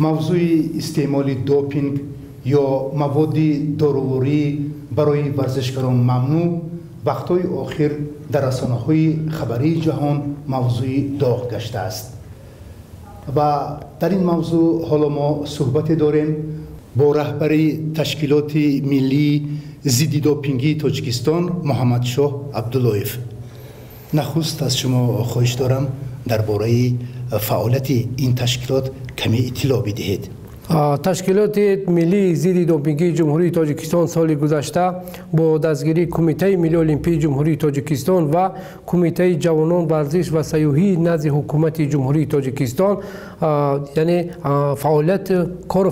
موضوع استعمال دوپینگ یا مواد دارویی برای ورزشکاران ممنوع وقتهای آخر در رسانه‌های خبری جهان موضوع داغ گشته است و در این موضوع حالا ما صحبت داریم با رهبری تشکیلات ملی ضد دوپینگی تاجیکستان محمد شاه عبداللهیف. نخست از شما خواهش دارم درباره فعالیت این تشکیلات کمی اطلاع بدهید. تشکیلات ملی ضد دوپینگی جمهوری تاجیکستان سال گذشته با دستگیری کمیته ملی المپی جمهوری تاجیکستان و کمیته جوانان ورزش و سیاحی نزد حکومت جمهوری تاجیکستان یعنی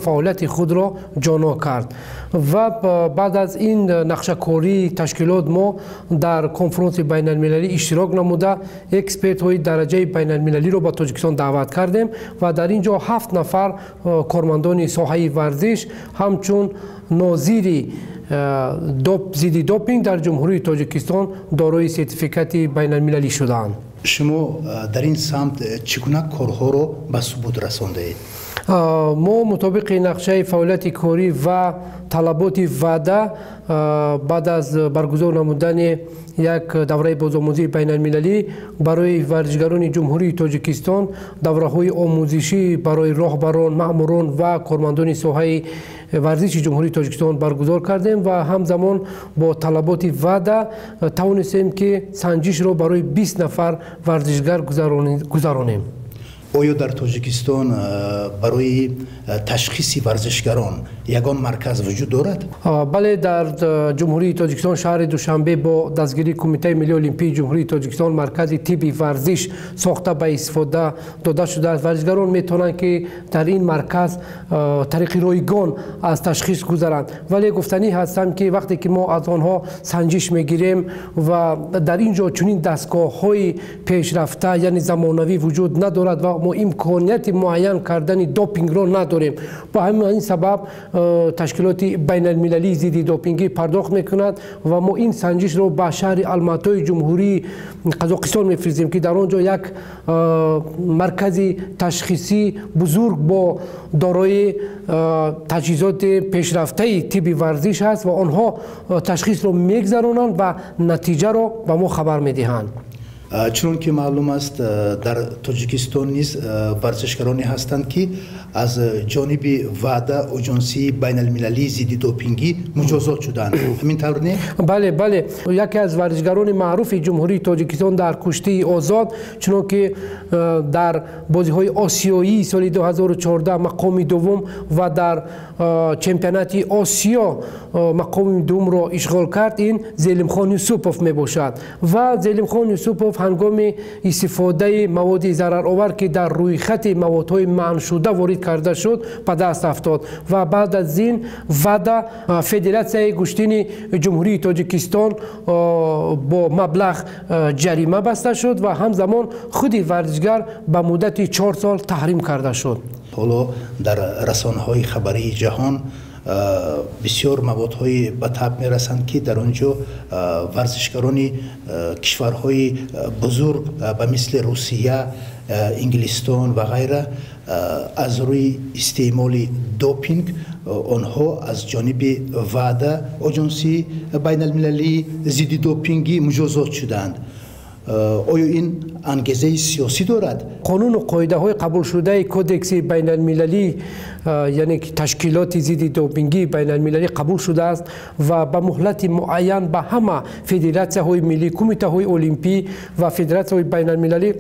فعالیت خود را جانا کرد و بعد از این نقشه‌کاری تشکیلات ما در کنفرانس بین المللی اشتراک نموده اکسپرت های درجه بین المللی را به تاجیکستان دعوت کردیم و در اینجا 7 نفر کارمندان ساحه ورزش همچون ناظری ضد دوپینگ در جمهوری تاجیکستان دارای سرتیفیکات بین المللی شدند. شما در این سمت چگونه کارها را به ثبوت رسانده اید؟ ما مطابق نقشه فعالیت کاری و طلبات وعده بعد از برگزار نمودن یک دوره بازآموزی بین المللی برای ورزشکاران جمهوری تاجیکستان، دوره‌های آموزشی برای راهبران، مأموران و کارمندان ساحه ورزش جمهوری تاجیکستان برگزار کردیم و همزمان با طلبات وعده توانستیم که سنجش را برای 20 نفر ورزشکار گذرانیم. آیا در تاجیکستان برای تشخیص ورزشکاران یگان مرکز وجود دارد؟ بله، در جمهوری تاجیکستان شهر دوشنبه با دستگیری کمیته ملی المپی جمهوری تاجیکستان مرکز طبی ورزش ساخته به استفاده داده شده است. ورزشکاران میتونند که در این مرکز طریق رایگان از تشخیص گذرند، ولی گفتنی هستم که وقتی که ما از آنها سنجش میگیریم و در اینجا چنین دستگاه‌های پیشرفته یعنی زمانوی وجود ندارد و ما امکانیت معین کردن دوپینگ را نداریم. با همین سبب تشکیلات بین المللی ضد دوپینگی پرداخت میکند و ما این سنجش را به شهر الماتای جمهوری قزاقستان میفرستیم که در آنجا یک مرکز تشخیصی بزرگ با دارای تجهیزات پیشرفته طبی ورزش است و آنها تشخیص را میگذرانند و نتیجه را به ما خبر میدهند. چون که معلوم است در تاجیکستان نیز ورزشکارانی هستند که از جانب وعده اجنسی بین المللی ضد دوپینگی مجازات شدند. همین طور نه؟ بله، یکی از ورزشکاران معروف جمهوری تاجیکستان در کشتی آزاد چون که در بازی‌های آسیایی سال 2014 مقام دوم و در چمپیونات آسیا مقام دوم را اشغال کرد، این زلیم خان یوسفوف میباشد و زلیم خان یوسفوف هنگام استفاده مواد ضررآور که در روی خط موادهای منع شده وارد کرده شد به دست افتاد و بعد از این وعده فدراسیون گشتین جمهوری تاجیکستان با مبلغ جریمه بسته شد و همزمان خود ورزشکار به مدت 4 سال تحریم کرده شد. حالا در رسانه‌های خبری جهان بسیار موادهای به طب میرسند که در آنجا ورزشکاران کشورهای بزرگ به مثل روسیه، انگلستان و غیره از روی استعمال دوپینگ آنها از جانب وعده اجنسی بین المللی ضد دوپینگی مجازات شدند. آیا این انگیزه سیاسی دارد؟ قانون و قاعده های قبول شده کودکس بین المللی یعنی تشکیلات ضد دوپینگی بین المللی قبول شده است و به مهلت معین به همه فدراسیون های ملی، کمیته های المپی و فدراسیون های بین المللی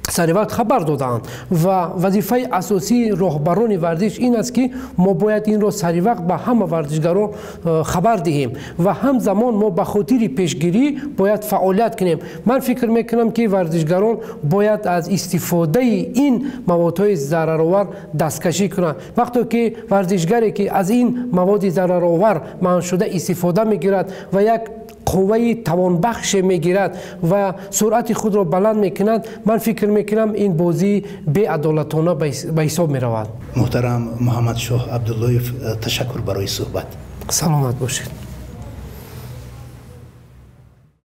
سر وقت خبر دادند و وظیفه اساسی راهبران ورزش این است که ما باید این را سر وقت به همه ورزشکاران خبر دهیم و همزمان ما به خاطر پیشگیری باید فعالیت کنیم. من فکر میکنم که ورزشکاران باید از استفاده این موادهای ضررآور دستکشی کنند. وقتی که ورزشکاری که از این مواد ضررآور منع شده استفاده میگیرد و یک قوه توانبخش میگیرد و سرعت خود را بلند میکند، من فکر میکنم این بازی بی‌عدالتانه به حساب میرود. محترم محمد شاه عبداللهیف، تشکر برای صحبت. سلامت باشید.